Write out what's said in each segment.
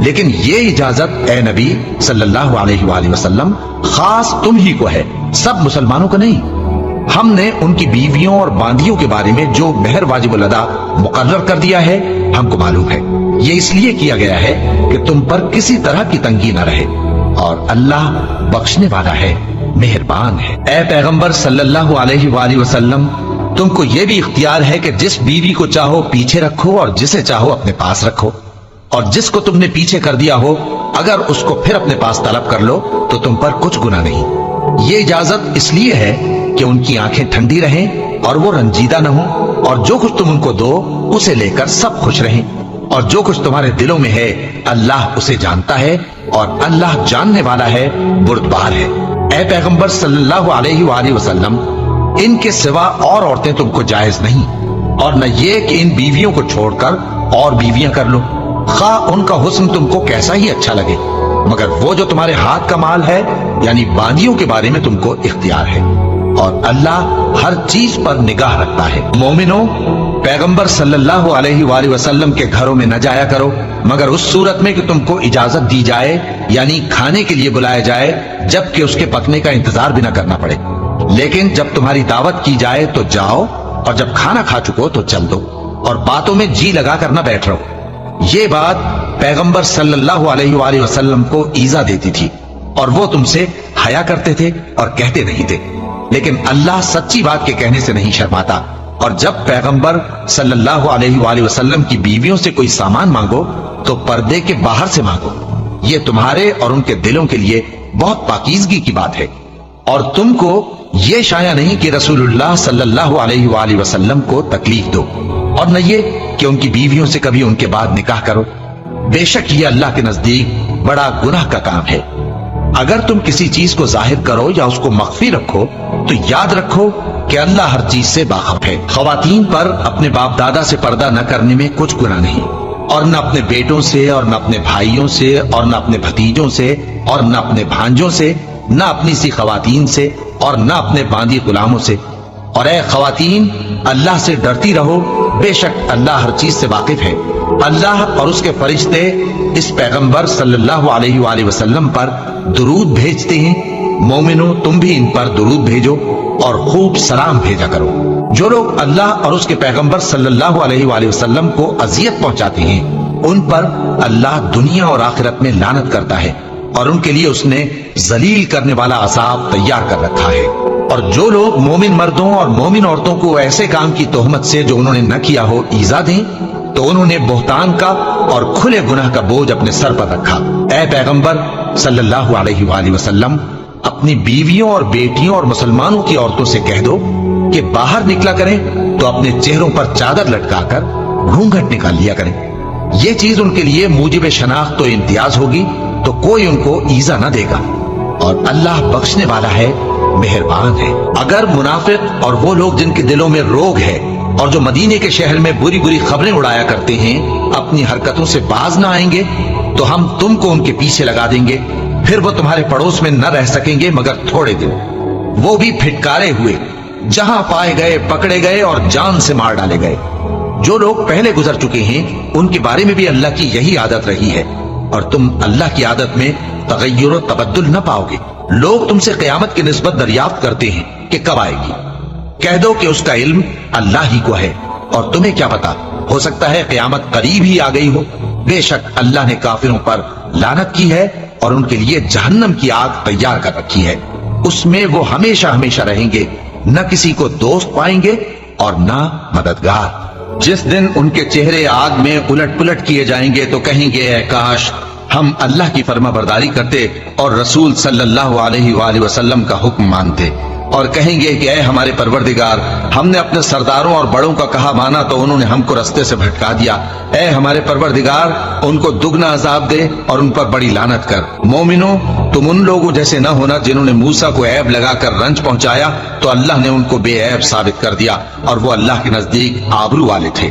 لیکن یہ اجازت اے نبی صلی اللہ علیہ وآلہ وسلم خاص تم ہی کو ہے، سب مسلمانوں کو نہیں۔ ہم نے ان کی بیویوں اور باندیوں کے بارے میں جو مہر واجب الادا مقرر کر دیا ہے ہم کو معلوم ہے، یہ اس لیے کیا گیا ہے کہ تم پر کسی طرح کی تنگی نہ رہے، اور اللہ بخشنے والا ہے، مہربان ہے۔ اے پیغمبر صلی اللہ علیہ وآلہ وسلم، تم کو یہ بھی اختیار ہے کہ جس بیوی کو چاہو پیچھے رکھو اور جسے چاہو اپنے پاس رکھو، اور جس کو تم نے پیچھے کر دیا ہو اگر اس کو پھر اپنے پاس طلب کر لو تو تم پر کچھ گناہ نہیں۔ یہ اجازت اس لیے ہے کہ ان کی آنکھیں ٹھنڈی رہیں اور وہ رنجیدہ نہ ہوں، اور جو کچھ تم ان کو دو اسے لے کر سب خوش رہیں، اور جو کچھ تمہارے دلوں میں ہے اللہ اسے جانتا ہے، اور اللہ جاننے والا ہے، بردبار ہے۔ اے پیغمبر صلی اللہ علیہ وآلہ وسلم، ان کے سوا اور عورتیں تم کو جائز نہیں، اور نہ یہ کہ ان بیویوں کو چھوڑ کر اور بیویاں کر لو، خواہ ان کا حسن تم کو کیسا ہی اچھا لگے، مگر وہ جو تمہارے ہاتھ کا مال ہے یعنی باندیوں کے بارے میں تم کو اختیار ہے، اور اللہ ہر چیز پر نگاہ رکھتا ہے۔ مومنوں، پیغمبر صلی اللہ علیہ وآلہ وسلم کے گھروں میں نہ جایا کرو مگر اس صورت میں کہ تم کو اجازت دی جائے، یعنی کھانے کے لیے بلایا جائے جبکہ اس کے پکنے کا انتظار بھی نہ کرنا پڑے، لیکن جب تمہاری دعوت کی جائے تو جاؤ، اور جب کھانا کھا چکو تو چل دو، اور باتوں میں جی لگا کر نہ بیٹھ رہو۔ یہ بات پیغمبر صلی اللہ علیہ وآلہ وسلم کو ایذا دیتی تھی، اور وہ تم سے حیا کرتے تھے اور کہتے نہیں تھے، لیکن اللہ سچی بات کے کہنے سے نہیں شرماتا، اور جب پیغمبر صلی اللہ علیہ وآلہ وسلم کی بیویوں سے کوئی سامان مانگو تو پردے کے باہر سے مانگو، یہ تمہارے اور ان کے دلوں کے لیے بہت پاکیزگی کی بات ہے، اور تم کو یہ شایع نہیں کہ رسول اللہ صلی اللہ علیہ وآلہ وسلم کو تکلیف دو، اور نہ یہ کہ ان کی بیویوں سے کبھی ان کے بعد نکاح کرو، بے شک یہ اللہ کے نزدیک بڑا گناہ کا کام ہے۔ اگر تم کسی چیز کو ظاہر کرو یا اس کو مخفی رکھو تو یاد رکھو کہ اللہ ہر چیز سے باخبر ہے۔ خواتین پر اپنے باپ دادا سے پردہ نہ کرنے میں کچھ گناہ نہیں، اور نہ اپنے بیٹوں سے، اور نہ اپنے بھائیوں سے، اور نہ اپنے بھتیجوں سے، اور نہ اپنے بھانجوں سے، نہ اپنی سی خواتین سے، اور نہ اپنے باندی غلاموں سے۔ اور اے خواتین، اللہ سے ڈرتی رہو، بے شک اللہ ہر چیز سے واقف ہے۔ اللہ اور اس کے فرشتے اس پیغمبر صلی اللہ علیہ وآلہ وسلم پر درود بھیجتے ہیں، مومنوں تم بھی ان پر درود بھیجو اور خوب سلام بھیجا کرو۔ جو لوگ اللہ اور اس کے پیغمبر صلی اللہ علیہ وآلہ وسلم کو اذیت پہنچاتے ہیں ان پر اللہ دنیا اور آخرت میں لعنت کرتا ہے، اور ان کے لیے اس نے ذلیل کرنے والا عذاب تیار کر رکھا ہے۔ اور جو لوگ مومن مردوں اور مومن عورتوں کو ایسے کام کی تہمت سے جو انہوں نے نہ کیا ہو ایذا دیں تو انہوں نے بہتان کا اور کھلے گناہ کا بوجھ اپنے سر پر رکھا۔ اے پیغمبر صلی اللہ علیہ وآلہ وسلم، اپنی بیویوں اور بیٹیوں اور مسلمانوں کی عورتوں سے کہہ دو کہ باہر نکلا کریں تو اپنے چہروں پر چادر لٹکا کر گھونگھٹ نکال لیا کریں، یہ چیز ان کے لیے موجب شناخت و امتیاز ہوگی تو کوئی ان کو ایذا نہ دے گا، اور اللہ بخشنے والا ہے، مہربان ہے۔ اگر منافق اور وہ لوگ جن کے دلوں میں روگ ہے اور جو مدینے کے شہر میں بری بری خبریں اڑایا کرتے ہیں اپنی حرکتوں سے باز نہ آئیں گے تو ہم تم کو ان کے پیچھے لگا دیں گے، پھر وہ تمہارے پڑوس میں نہ رہ سکیں گے مگر تھوڑے دن، وہ بھی پھٹکارے ہوئے، جہاں پائے گئے پکڑے گئے اور جان سے مار ڈالے گئے۔ جو لوگ پہلے گزر چکے ہیں ان کے بارے میں بھی اللہ کی یہی عادت رہی ہے، اور تم اللہ کی عادت میں تغیر و تبدل نہ پاؤ گے۔ لوگ تم سے قیامت کی نسبت دریافت کرتے ہیں کہ کب آئے گی، کہہ دو کہ اس کا علم اللہ ہی کو ہے، اور تمہیں کیا پتا، ہو سکتا ہے قیامت قریب ہی آ گئی ہو۔ بے شک اللہ نے کافروں پر لعنت کی ہے اور ان کے لیے جہنم کی آگ تیار کر رکھی ہے، اس میں وہ ہمیشہ ہمیشہ رہیں گے، نہ کسی کو دوست پائیں گے اور نہ مددگار۔ جس دن ان کے چہرے آگ میں الٹ پلٹ کیے جائیں گے تو کہیں گے اے کاش ہم اللہ کی فرما برداری کرتے اور رسول صلی اللہ علیہ وآلہ وسلم کا حکم مانتے، اور کہیں گے کہ اے ہمارے پروردگار، ہم نے اپنے سرداروں اور بڑوں کا کہا مانا تو انہوں نے ہم کو رستے سے بھٹکا دیا، اے ہمارے پروردگار ان کو دگنا عذاب دے اور ان پر بڑی لعنت کر۔ مومنوں، تم ان لوگوں جیسے نہ ہونا جنہوں نے موسیٰ کو عیب لگا کر رنج پہنچایا تو اللہ نے ان کو بے عیب ثابت کر دیا، اور وہ اللہ کے نزدیک آبرو والے تھے۔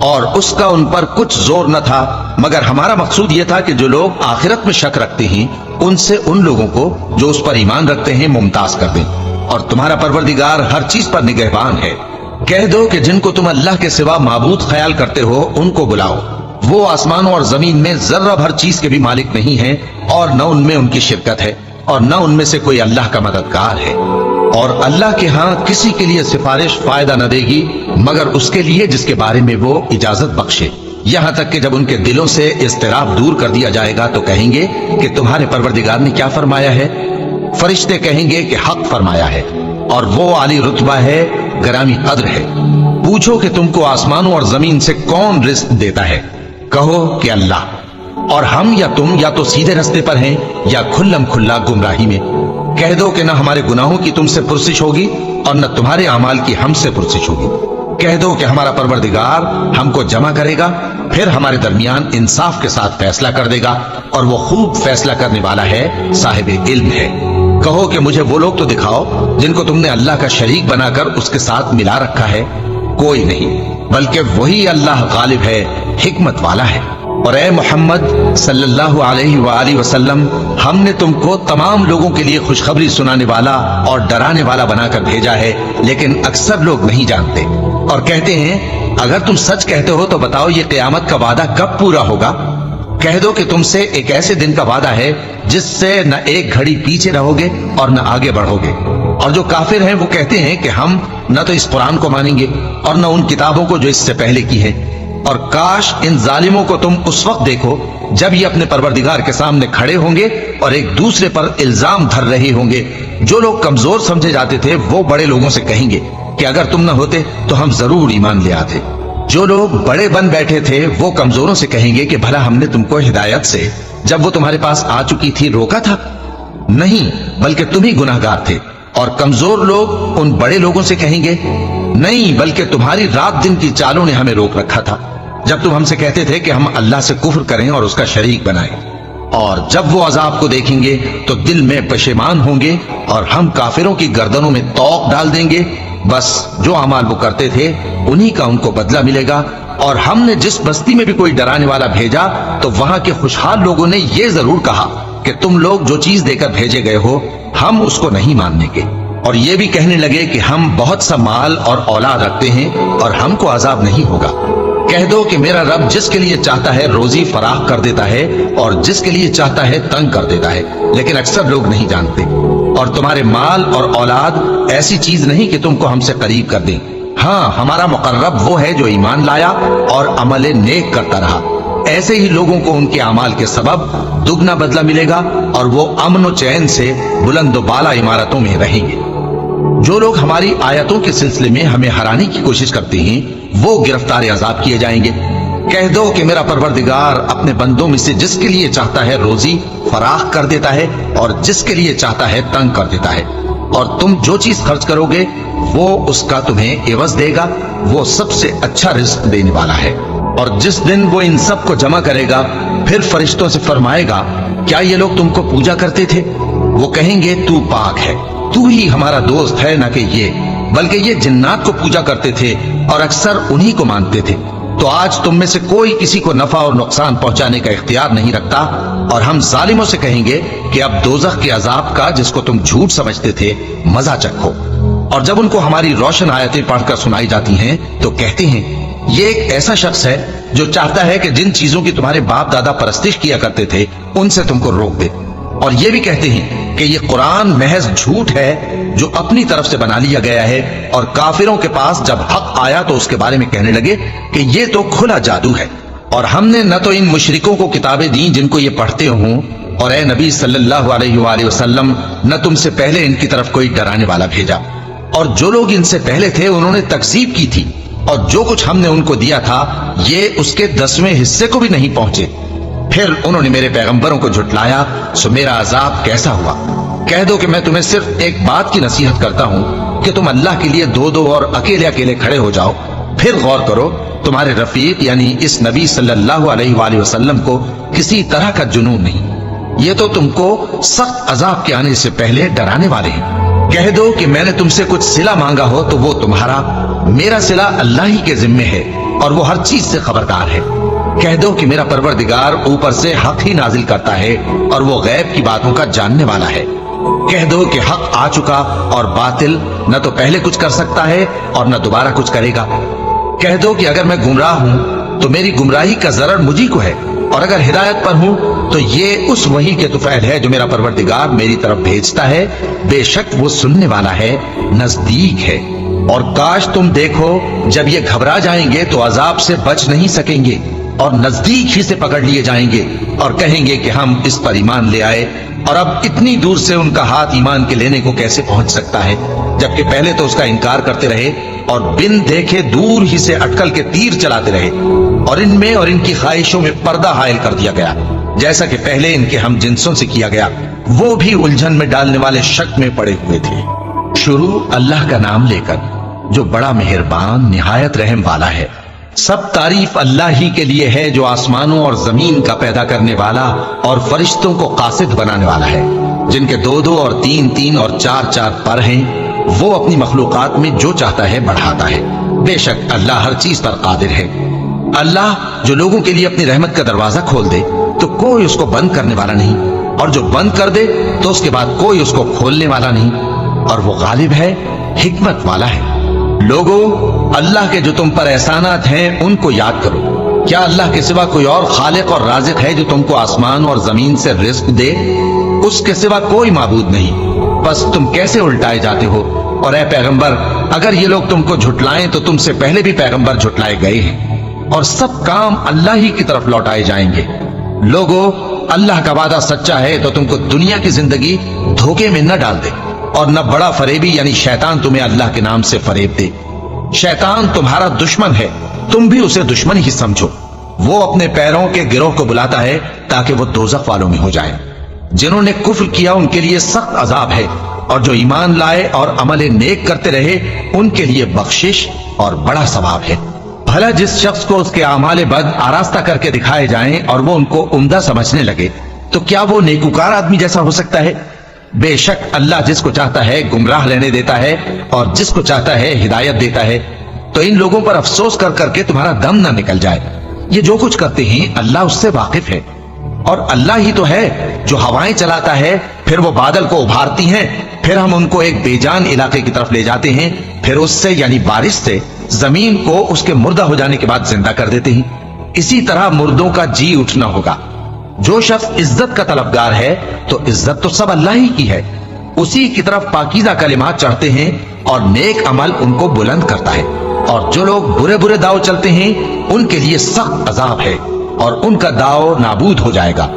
اور اس کا ان پر کچھ زور نہ تھا، مگر ہمارا مقصود یہ تھا کہ جو لوگ آخرت میں شک رکھتے ہیں ان سے ان لوگوں کو جو اس پر ایمان رکھتے ہیں ممتاز کر دیں، اور تمہارا پروردگار ہر چیز پر نگہبان ہے۔ کہہ دو کہ جن کو تم اللہ کے سوا معبود خیال کرتے ہو ان کو بلاؤ، وہ آسمانوں اور زمین میں ذرہ بھر چیز کے بھی مالک نہیں ہیں، اور نہ ان میں ان کی شرکت ہے، اور نہ ان میں سے کوئی اللہ کا مددگار ہے، اور اللہ کے ہاں کسی کے لیے سفارش فائدہ نہ دے گی مگر اس کے لیے جس کے بارے میں وہ اجازت بخشے، یہاں تک کہ جب ان کے دلوں سے اضطراب دور کر دیا جائے گا تو کہیں گے کہ تمہارے پروردگار نے کیا فرمایا ہے؟ فرشتے کہیں گے کہ حق فرمایا ہے، اور وہ عالی رتبہ ہے، گرامی قدر ہے۔ پوچھو کہ تم کو آسمانوں اور زمین سے کون رزق دیتا ہے؟ کہو کہ اللہ، اور ہم یا تم یا تو سیدھے رستے پر ہیں یا کھلم کھلا گمراہی میں۔ کہہ دو کہ نہ ہمارے گناہوں کی تم سے پرسش ہوگی اور نہ تمہارے اعمال کی ہم سے پرسش ہوگی۔ کہہ دو کہ ہمارا پروردگار ہم کو جمع کرے گا، پھر ہمارے درمیان انصاف کے ساتھ فیصلہ کر دے گا، اور وہ خوب فیصلہ کرنے والا ہے، صاحب علم ہے۔ کہو کہ مجھے وہ لوگ تو دکھاؤ جن کو تم نے اللہ کا شریک بنا کر اس کے ساتھ ملا رکھا ہے۔ کوئی نہیں، بلکہ وہی اللہ غالب ہے، حکمت والا ہے۔ اور اے محمد صلی اللہ علیہ وآلہ وسلم، ہم نے تم کو تمام لوگوں کے لیے خوشخبری سنانے والا اور ڈرانے والا بنا کر بھیجا ہے، لیکن اکثر لوگ نہیں جانتے، اور کہتے ہیں اگر تم سچ کہتے ہو تو بتاؤ یہ قیامت کا وعدہ کب پورا ہوگا؟ کہہ دو کہ تم سے ایک ایسے دن کا وعدہ ہے جس سے نہ ایک گھڑی پیچھے رہو گے اور نہ آگے بڑھو گے۔ اور جو کافر ہیں وہ کہتے ہیں کہ ہم نہ تو اس قرآن کو مانیں گے اور نہ ان کتابوں کو جو اس سے پہلے کی ہے، اور کاش ان ظالموں کو تم اس وقت دیکھو جب یہ اپنے پروردگار کے سامنے کھڑے ہوں گے اور ایک دوسرے پر الزام دھر رہے ہوں گے۔ جو لوگ کمزور سمجھے جاتے تھے وہ بڑے لوگوں سے کہیں گے کہ اگر تم نہ ہوتے تو ہم ضرور ایمان لے آتے۔ جو لوگ بڑے بن بیٹھے تھے وہ کمزوروں سے کہیں گے کہ بھلا ہم نے تم کو ہدایت سے جب وہ تمہارے پاس آ چکی تھی روکا تھا؟ نہیں، بلکہ تم ہی گناہگار تھے۔ اور کمزور لوگ ان بڑے لوگوں سے کہیں گے نہیں، بلکہ تمہاری رات دن کی چالوں نے ہمیں روک رکھا تھا جب تم ہم سے کہتے تھے کہ ہم اللہ سے کفر کریں اور اس کا شریک بنائیں۔ اور جب وہ عذاب کو دیکھیں گے تو دل میں پشیمان ہوں گے اور ہم کافروں کی گردنوں میں طوق ڈال دیں گے۔ بس جو اعمال وہ کرتے تھے انہی کا ان کو بدلہ ملے گا۔ اور ہم نے جس بستی میں بھی کوئی ڈرانے والا بھیجا تو وہاں کے خوشحال لوگوں نے یہ ضرور کہا کہ تم لوگ جو چیز دے کر بھیجے گئے ہو ہم اس کو نہیں ماننے گے، اور یہ بھی کہنے لگے کہ ہم بہت سا مال اور اولاد رکھتے ہیں اور ہم کو عذاب نہیں ہوگا۔ کہہ دو کہ میرا رب جس کے لیے چاہتا ہے روزی فراخ کر دیتا ہے اور جس کے لیے چاہتا ہے تنگ کر دیتا ہے، لیکن اکثر لوگ نہیں جانتے۔ اور تمہارے مال اور اولاد ایسی چیز نہیں کہ تم کو ہم سے قریب کر دیں، ہاں ہمارا مقرب وہ ہے جو ایمان لایا اور عمل نیک کرتا رہا۔ ایسے ہی لوگوں کو ان کے اعمال کے سبب دگنا بدلہ ملے گا اور وہ امن و چین سے بلند و بالا عمارتوں میں رہیں گے۔ جو لوگ ہماری آیتوں کے سلسلے میں ہمیں ہرانے کی کوشش کرتے ہیں وہ گرفتار عذاب کیے جائیں گے۔ کہہ دو کہ میرا پروردگار اپنے بندوں میں سے جس کے لیے چاہتا ہے روزی فراخ کر دیتا ہے اور جس کے لیے چاہتا ہے تنگ کر دیتا ہے، اور تم جو چیز خرچ کرو گے وہ اس کا تمہیں عوض دے گا، وہ سب سے اچھا رزق دینے والا ہے۔ اور جس دن وہ ان سب کو جمع کرے گا پھر فرشتوں سے فرمائے گا کیا یہ لوگ تم کو پوجا کرتے تھے؟ وہ کہیں گے تو پاک ہے، تو ہی ہمارا دوست ہے، نہ کہ یہ، بلکہ یہ جنات کو پوجا کرتے تھے اور اکثر انہی کو مانتے تھے۔ تو آج تم میں سے کوئی کسی کو نفع اور نقصان پہنچانے کا اختیار نہیں رکھتا، اور ہم ظالموں سے کہیں گے کہ اب دوزخ کے عذاب کا جس کو تم جھوٹ سمجھتے تھے مزہ چکھو۔ اور جب ان کو ہماری روشن آیتیں پڑھ کر سنائی جاتی ہیں تو کہتے ہیں یہ ایک ایسا شخص ہے جو چاہتا ہے کہ جن چیزوں کی تمہارے باپ دادا پرستش کیا کرتے تھے ان سے تم کو روک دے، اور یہ بھی کہتے ہیں کہ یہ قرآن محض جھوٹ ہے جو اپنی طرف سے بنا لیا گیا ہے۔ اور کافروں کے پاس جب حق آیا تو اس کے بارے میں کہنے لگے کہ یہ تو کھلا جادو ہے، اور ہم نے نہ تو ان مشرکوں کو کتابیں دیں جن کو یہ پڑھتے ہوں، اور اے نبی صلی اللہ علیہ وآلہ وسلم نہ تم سے پہلے ان کی طرف کوئی ڈرانے والا بھیجا، اور جو لوگ ان سے پہلے تھے انہوں نے تکذیب کی تھی، اور جو کچھ ہم نے ان کو دیا تھا یہ اس کے 10ویں حصے کو بھی نہیں پہنچے۔ پھر انہوں نے میرے پیغمبروں کو جھٹلایا، سو میرا عذاب کیسا ہوا۔ کہہ دو کہ میں تمہیں صرف ایک بات کی نصیحت کرتا ہوں کہ تم اللہ کے لیے دو دو اور اکیلے اکیلے کھڑے ہو جاؤ، پھر غور کرو تمہارے رفیق یعنی اس نبی صلی اللہ علیہ وآلہ وسلم کو کسی طرح کا جنون نہیں، یہ تو تم کو سخت عذاب کے آنے سے پہلے ڈرانے والے ہیں۔ کہہ دو کہ میں نے تم سے کچھ صلہ مانگا ہو تو وہ تمہارا، میرا صلہ اللہ ہی کے ذمے ہے، اور وہ ہر چیز سے خبردار ہے۔ کہہ دو کہ میرا پروردگار اوپر سے حق ہی نازل کرتا ہے اور وہ غیب کی باتوں کا جاننے والا ہے۔ کہہ دو کہ حق آ چکا اور باطل نہ تو پہلے کچھ کر سکتا ہے اور نہ دوبارہ کچھ کرے گا۔ کہہ دو کہ اگر میں گمراہ ہوں تو میری گمراہی کا ضرر مجھی کو ہے، اور اگر ہدایت پر ہوں تو یہ اس وحی کے طفیل ہے جو میرا پروردگار میری طرف بھیجتا ہے۔ بے شک وہ سننے والا ہے، نزدیک ہے۔ اور کاش تم دیکھو جب یہ گھبرا جائیں گے تو عذاب سے بچ نہیں سکیں گے اور نزدیک ہی سے پکڑ لیے جائیں گے اور کہیں گے کہ ہم اس پر ایمان لے آئے، اور اب اتنی دور سے ان کا ہاتھ ایمان کے لینے کو کیسے پہنچ سکتا ہے، جبکہ پہلے تو اس کا انکار کرتے رہے اور بن دیکھے دور ہی سے اٹکل کے تیر چلاتے رہے، اور ان میں اور ان کی خواہشوں میں پردہ حائل کر دیا گیا، جیسا کہ پہلے ان کے ہم جنسوں سے کیا گیا۔ وہ بھی الجھن میں ڈالنے والے شک میں پڑے ہوئے تھے۔ شروع اللہ کا نام لے کر جو بڑا مہربان نہایت رحم والا ہے۔ سب تعریف اللہ ہی کے لیے ہے جو آسمانوں اور زمین کا پیدا کرنے والا اور فرشتوں کو قاصد بنانے والا ہے، جن کے 2 اور 3 اور 4 پر ہیں۔ وہ اپنی مخلوقات میں جو چاہتا ہے بڑھاتا ہے۔ بے شک اللہ ہر چیز پر قادر ہے۔ اللہ جو لوگوں کے لیے اپنی رحمت کا دروازہ کھول دے تو کوئی اس کو بند کرنے والا نہیں، اور جو بند کر دے تو اس کے بعد کوئی اس کو کھولنے والا نہیں، اور وہ غالب ہے، حکمت والا ہے۔ لوگوں، اللہ کے جو تم پر احسانات ہیں ان کو یاد کرو۔ کیا اللہ کے سوا کوئی اور خالق اور رازق ہے جو تم کو آسمان اور زمین سے رزق دے؟ اس کے سوا کوئی معبود نہیں، بس تم کیسے الٹائے جاتے ہو؟ اور اے پیغمبر، اگر یہ لوگ تم کو جھٹلائیں تو تم سے پہلے بھی پیغمبر جھٹلائے گئے ہیں، اور سب کام اللہ ہی کی طرف لوٹائے جائیں گے۔ لوگوں، اللہ کا وعدہ سچا ہے تو تم کو دنیا کی زندگی دھوکے میں نہ ڈال دے، اور نہ بڑا فریبی یعنی شیطان تمہیں اللہ کے نام سے فریب دے۔ شیطان تمہارا دشمن ہے، تم بھی اسے دشمن ہی سمجھو۔ وہ اپنے پیروں کے گروہ کو بلاتا ہے تاکہ وہ دوزخ والوں میں ہو جائیں۔ جنہوں نے کفر کیا ان کے لیے سخت عذاب ہے، اور جو ایمان لائے اور عمل نیک کرتے رہے ان کے لیے بخشش اور بڑا ثواب ہے۔ بھلا جس شخص کو اس کے اعمال بد آراستہ کر کے دکھائے جائیں اور وہ ان کو عمدہ سمجھنے لگے تو کیا وہ نیکوکار آدمی جیسا ہو سکتا ہے؟ بے شک اللہ جس کو چاہتا ہے گمراہ رہنے دیتا ہے اور جس کو چاہتا ہے ہدایت دیتا ہے۔ تو ان لوگوں پر افسوس کر کر کے تمہارا دم نہ نکل جائے۔ یہ جو کچھ کرتے ہیں اللہ اس سے واقف ہے، اور اللہ ہی تو ہے جو ہوائیں چلاتا ہے، پھر وہ بادل کو ابھارتی ہیں، پھر ہم ان کو ایک بے جان علاقے کی طرف لے جاتے ہیں، پھر اس سے یعنی بارش سے زمین کو اس کے مردہ ہو جانے کے بعد زندہ کر دیتے ہیں۔ اسی طرح مردوں کا جی اٹھنا ہوگا۔ جو شخص عزت کا طلبگار ہے تو عزت تو سب اللہ ہی کی ہے، اسی کی طرف پاکیزہ کلمات چڑھتے ہیں اور نیک عمل ان کو بلند کرتا ہے، اور جو لوگ برے برے داؤ چلتے ہیں ان کے لیے سخت عذاب ہے اور ان کا داؤ نابود ہو جائے گا۔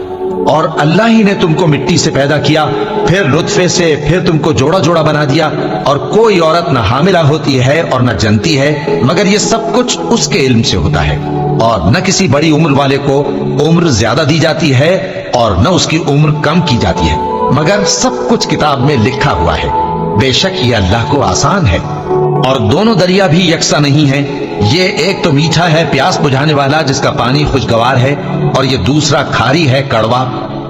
اور اللہ ہی نے تم کو مٹی سے پیدا کیا، پھر نطفے سے، پھر تم کو جوڑا جوڑا بنا دیا، اور کوئی عورت نہ حاملہ ہوتی ہے اور نہ جنتی ہے مگر یہ سب کچھ اس کے علم سے ہوتا ہے، اور نہ کسی بڑی عمر والے کو عمر زیادہ دی جاتی ہے اور نہ اس کی عمر کم کی جاتی ہے، مگر سب کچھ کتاب میں لکھا ہوا ہے۔ بے شک یہ اللہ کو آسان ہے۔ اور دونوں دریا بھی یکساں نہیں ہیں، یہ ایک تو میٹھا ہے پیاس بجھانے والا جس کا پانی خوشگوار ہے، اور یہ دوسرا کھاری ہے کڑوا،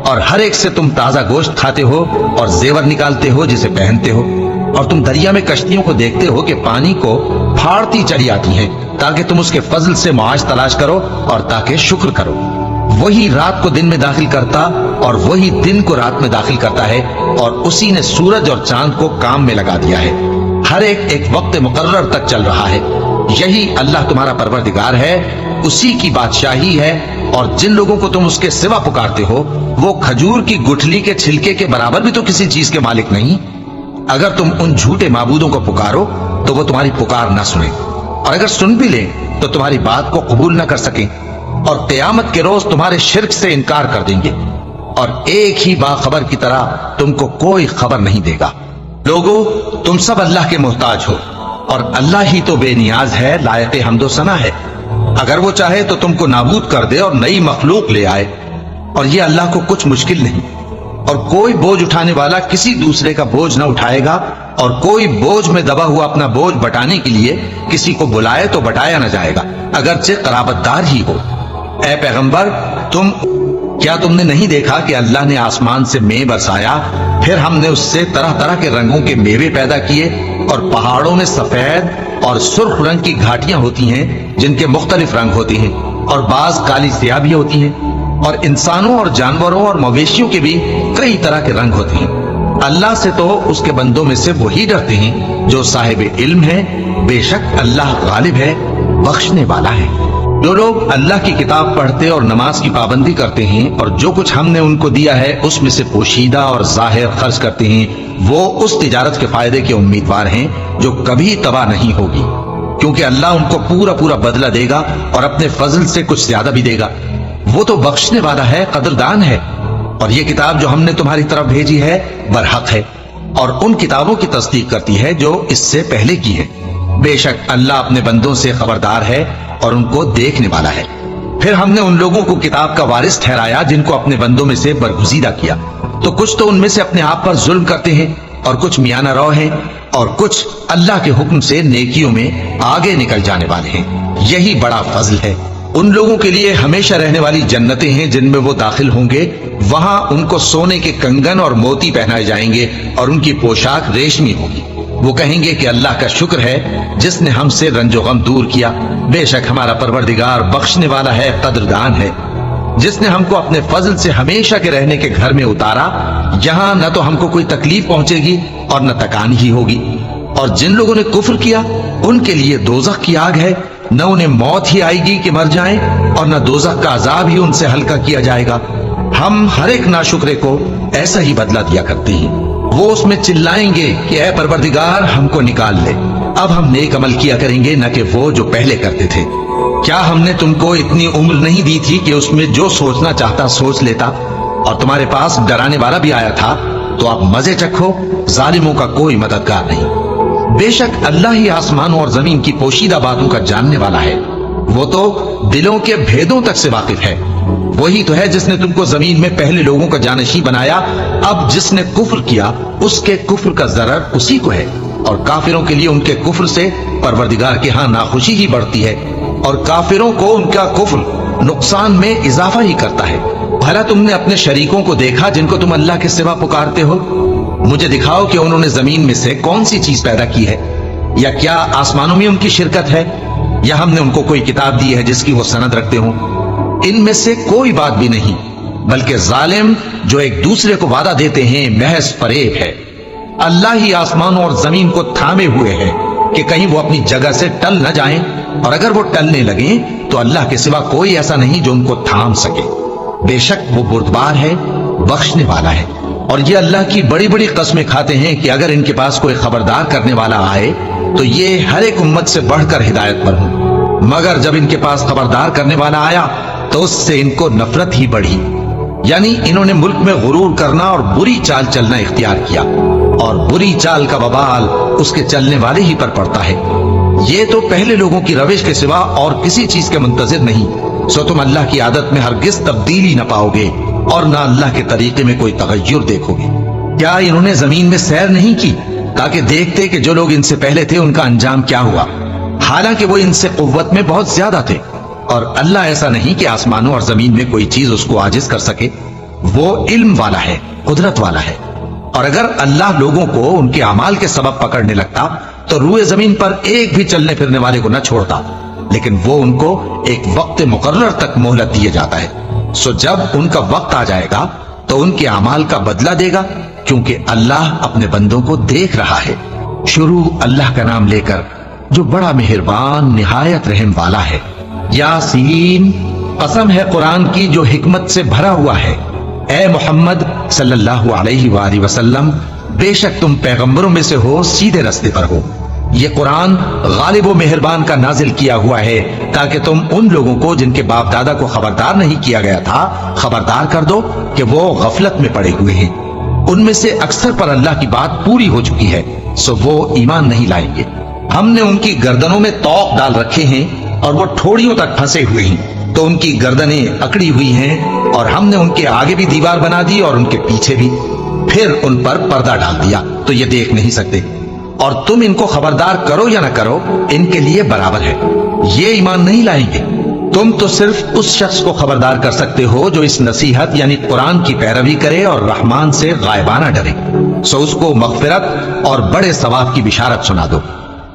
اور ہر ایک سے تم تازہ گوشت کھاتے ہو اور زیور نکالتے ہو جسے پہنتے ہو۔ اور تم دریا میں کشتیوں کو دیکھتے ہو کہ پانی کو پھاڑتی چلی آتی ہیں تاکہ تم اس کے فضل سے معاش تلاش کرو اور تاکہ شکر کرو۔ وہی رات کو دن میں داخل کرتا اور وہی دن کو رات میں داخل کرتا ہے، اور اسی نے سورج اور چاند کو کام میں لگا دیا ہے، ہر ایک وقت مقرر تک چل رہا ہے۔ یہی اللہ تمہارا پروردگار ہے، اسی کی بادشاہی ہے، اور جن لوگوں کو تم اس کے سوا پکارتے ہو وہ کھجور کی گٹھلی کے چھلکے کے برابر بھی تو کسی چیز کے مالک نہیں۔ اگر تم ان جھوٹے معبودوں کو پکارو تو وہ تمہاری پکار نہ سنیں، اور اگر سن بھی لیں تو تمہاری بات کو قبول نہ کر سکیں، اور قیامت کے روز تمہارے شرک سے انکار کر دیں گے، اور ایک ہی باخبر کی طرح تم کو کوئی خبر نہیں دے گا۔ لوگو، تم سب اللہ کے محتاج ہو، اور اللہ ہی تو بے نیاز ہے، لائق حمد و ثنا ہے۔ اگر وہ چاہے تو تم کو نابود کر دے اور نئی مخلوق لے آئے، اور یہ اللہ کو کچھ مشکل نہیں۔ اور کوئی بوجھ اٹھانے والا کسی دوسرے کا بوجھ نہ اٹھائے گا، اور کوئی بوجھ میں دبا ہوا اپنا بوجھ بٹانے کے لیے کسی کو بلائے تو بٹایا نہ جائے گا، اگرچہ قرابت دار ہی ہو۔ اے پیغمبر، کیا تم نے نہیں دیکھا کہ اللہ نے آسمان سے مے برسایا، پھر ہم نے اس سے طرح طرح کے رنگوں کے میوے پیدا کیے، اور پہاڑوں میں سفید اور سرخ رنگ کی گھاٹیاں ہوتی ہیں جن کے مختلف رنگ ہوتے ہیں، اور بعض کالی سیاہ بھی ہوتی ہیں، اور انسانوں اور جانوروں اور مویشیوں کے بھی کئی طرح کے رنگ ہوتے ہیں۔ اللہ سے تو اس کے بندوں میں سے وہی ڈرتے ہیں جو صاحب علم ہے، بے شک اللہ غالب ہے، بخشنے والا ہے۔ جو لوگ اللہ کی کتاب پڑھتے اور نماز کی پابندی کرتے ہیں اور جو کچھ ہم نے ان کو دیا ہے اس میں سے پوشیدہ اور ظاہر خرچ کرتے ہیں، وہ اس تجارت کے فائدے کے امیدوار ہیں جو کبھی تباہ نہیں ہوگی، کیونکہ اللہ ان کو پورا پورا بدلہ دے گا اور اپنے فضل سے کچھ زیادہ بھی دے گا۔ وہ تو بخشنے والا ہے، قدردان ہے۔ اور یہ کتاب جو ہم نے تمہاری طرف بھیجی ہے برحق ہے، اور ان کتابوں کی تصدیق کرتی ہے جو اس سے پہلے کی ہے۔ بے شک اللہ اپنے بندوں سے خبردار ہے اور ان کو دیکھنے والا ہے۔ پھر ہم نے ان لوگوں کو کتاب کا وارث ٹھہرایا جن کو اپنے بندوں میں سے برگزیدہ کیا، تو کچھ تو ان میں سے اپنے آپ پر ظلم کرتے ہیں اور کچھ میانہ رو ہیں، اور کچھ اللہ کے حکم سے نیکیوں میں آگے نکل جانے والے ہیں۔ یہی بڑا فضل ہے۔ ان لوگوں کے لیے ہمیشہ رہنے والی جنتیں ہیں جن میں وہ داخل ہوں گے، وہاں ان کو سونے کے کنگن اور موتی پہنائے جائیں گے اور ان کی پوشاک ریشمی ہوگی۔ وہ کہیں گے کہ اللہ کا شکر ہے جس نے ہم سے رنج و غم دور کیا، بے شک ہمارا پروردگار بخشنے والا ہے، قدردان ہے۔ جس نے ہم کو اپنے فضل سے ہمیشہ کے رہنے کے گھر میں اتارا، یہاں نہ تو ہم کو کوئی تکلیف پہنچے گی اور نہ تکان ہی ہوگی۔ اور جن لوگوں نے کفر کیا ان کے لیے دوزخ کی آگ ہے، نہ انہیں موت ہی آئے گی کہ مر جائیں، اور نہ دوزخ کا عذاب ہی ان سے ہلکا کیا جائے گا۔ ہم ہر ایک ناشکرے کو ایسا ہی بدلہ دیا کرتے ہیں۔ وہ اس میں چلائیں گے کہ اے پروردگار ہم کو نکال لے، اب ہم نیک عمل کیا کریں گے نہ کہ وہ جو پہلے کرتے تھے۔ کیا ہم نے تم کو اتنی عمر نہیں دی تھی کہ اس میں جو سوچنا چاہتا سوچ لیتا، اور تمہارے پاس ڈرانے والا بھی آیا تھا؟ تو اب مزے چکھو، ظالموں کا کوئی مددگار نہیں۔ بے شک اللہ ہی آسمانوں اور زمین کی پوشیدہ باتوں کا جاننے والا ہے، وہ تو دلوں کے بھیدوں تک سے واقف ہے۔ وہی تو ہے جس نے تم کو زمین میں پہلے لوگوں کا جانشین بنایا، اب جس نے کفر کیا اس کے کفر کا ضرر اسی کو ہے، اور کافروں کے لیے ان کے کفر سے پروردگار کے ہاں ناخوشی ہی بڑھتی ہے، اور کافروں کو ان کا کفر نقصان میں اضافہ ہی کرتا ہے۔ بھلا تم نے اپنے شریکوں کو دیکھا جن کو تم اللہ کے سوا پکارتے ہو؟ مجھے دکھاؤ کہ انہوں نے زمین میں سے کون سی چیز پیدا کی ہے، یا کیا آسمانوں میں ان کی شرکت ہے، یا ہم نے ان کو کوئی کتاب دی ہے جس کی وہ سند رکھتے ہوں؟ ان میں سے کوئی بات بھی نہیں، بلکہ ظالم جو ایک دوسرے کو وعدہ دیتے ہیں محض فریب ہے۔ اللہ ہی آسمانوں اور زمین کو تھامے ہوئے ہے کہ کہیں وہ اپنی جگہ سے ٹل نہ جائیں، اور اگر وہ ٹلنے لگیں تو اللہ کے سوا کوئی ایسا نہیں جو ان کو تھام سکے۔ بے شک وہ بردبار ہے، بخشنے والا ہے۔ اور یہ اللہ کی بڑی بڑی قسمیں کھاتے ہیں کہ اگر ان کے پاس کوئی خبردار کرنے والا آئے تو یہ ہر ایک امت سے بڑھ کر ہدایت پر ہوں، مگر جب ان کے پاس خبردار کرنے والا آیا تو اس سے ان کو نفرت ہی بڑھی، یعنی انہوں نے ملک میں غرور کرنا اور بری چال چلنا اختیار کیا، اور بری چال کا وبال اس کے چلنے والے ہی پر پڑتا ہے۔ یہ تو پہلے لوگوں کی روش کے سوا اور کسی چیز کے منتظر نہیں، سو تم اللہ کی عادت میں ہرگز تبدیلی نہ پاؤ گے اور نہ اللہ کے طریقے میں کوئی تغیر دیکھو گے۔ کیا انہوں نے زمین میں سیر نہیں کی تاکہ دیکھتے کہ جو لوگ ان سے پہلے تھے ان کا انجام کیا ہوا، حالانکہ وہ ان سے قوت میں بہت زیادہ تھے؟ اور اللہ ایسا نہیں کہ آسمانوں اور زمین میں کوئی چیز اس کو عاجز کر سکے، وہ علم والا ہے، قدرت والا ہے۔ اور اگر اللہ لوگوں کو ان کے اعمال کے سبب پکڑنے لگتا تو روئے زمین پر ایک بھی چلنے پھرنے والے کو نہ چھوڑتا، لیکن وہ ان کو ایک وقت مقرر تک مہلت دیے جاتا ہے، سو جب ان کا وقت آ جائے گا تو ان کے اعمال کا بدلہ دے گا، کیونکہ اللہ اپنے بندوں کو دیکھ رہا ہے۔ شروع اللہ کا نام لے کر جو بڑا مہربان نہایت رحم والا ہے۔ یاسین، قسم ہے قرآن کی جو حکمت سے بھرا ہوا ہے۔ اے محمد صلی اللہ علیہ وآلہ وسلم، بے شک تم پیغمبروں میں سے ہو، سیدھے رستے پر ہو۔ یہ قرآن غالب و مہربان کا نازل کیا ہوا ہے تاکہ تم ان لوگوں کو جن کے باپ دادا کو خبردار نہیں کیا گیا تھا خبردار کر دو کہ وہ غفلت میں پڑے ہوئے ہیں۔ ان میں سے اکثر پر اللہ کی بات پوری ہو چکی ہے، سو وہ ایمان نہیں لائیں گے۔ ہم نے ان کی گردنوں میں طوق ڈال رکھے ہیں اور وہ ٹھوڑیوں تک پھنسے ہوئے ہیں، تو ان کی گردنیں اکڑی ہوئی ہیں، اور ہم نے ان کے آگے بھی دیوار بنا دی اور ان کے پیچھے بھی، پھر ان پر پردہ ڈال دیا تو یہ دیکھ نہیں سکتے۔ اور تم ان کو خبردار کرو یا نہ کرو ان کے لیے برابر ہے، یہ ایمان نہیں لائیں گے۔ تم تو صرف اس شخص کو خبردار کر سکتے ہو جو اس نصیحت یعنی قرآن کی پیروی کرے اور رحمان سے غائبانہ ڈرے، سو اس کو مغفرت اور بڑے ثواب کی بشارت سنا دو۔